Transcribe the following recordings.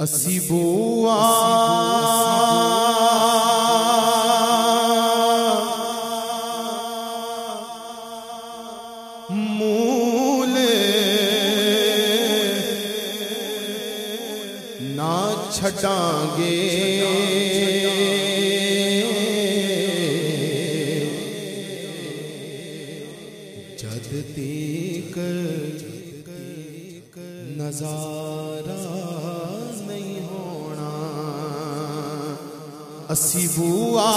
अस्सी बुआ मूल ना छटांगे जद तक नजारा नहीं होना। अस्सी बुआ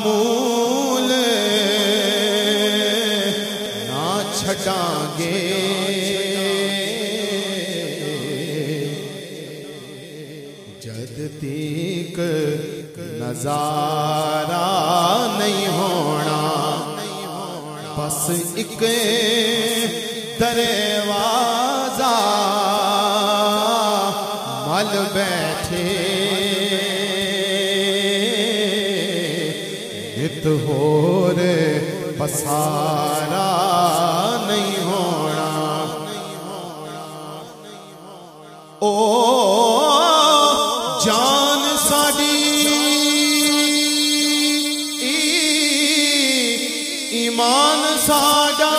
मूल ना छटांगे जद तक नजारा नहीं होना। बस एक दरवाजा मल बैठे नित होर पसारा नहीं होना। ओ जान साडी ईमान साडा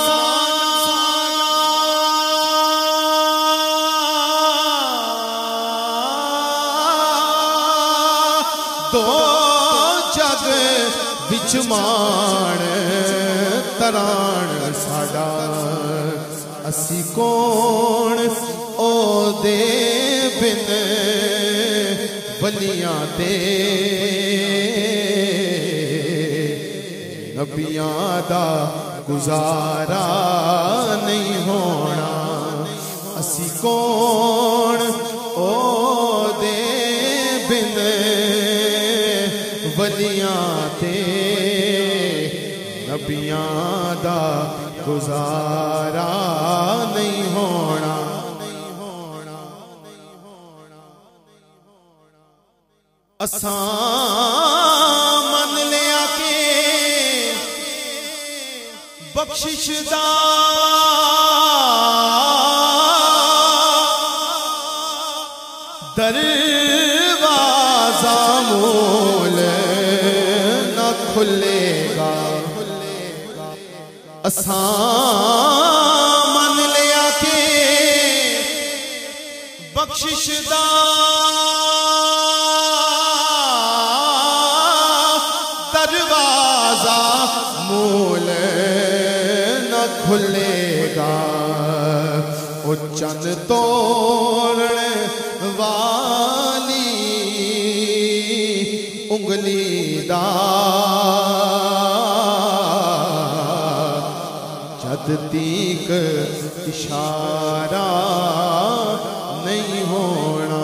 दो जग विच मान तरान साडा। असी कौन ओ दे बिन बलियां दे नबियां दा गुजारा नहीं होना। असी कौन ओ दे बिन वलियां ते नबियां दा गुजारा नहीं होना। असां मन लिया के बख्शिश दा दरवाजा मूल न खुलेगा। असां मन लिया के बख्शिश दा दरवाजा मूल न खुलेगा। ओ चन तोड़न वाली उंगली दा जद तक इशारा नहीं होना।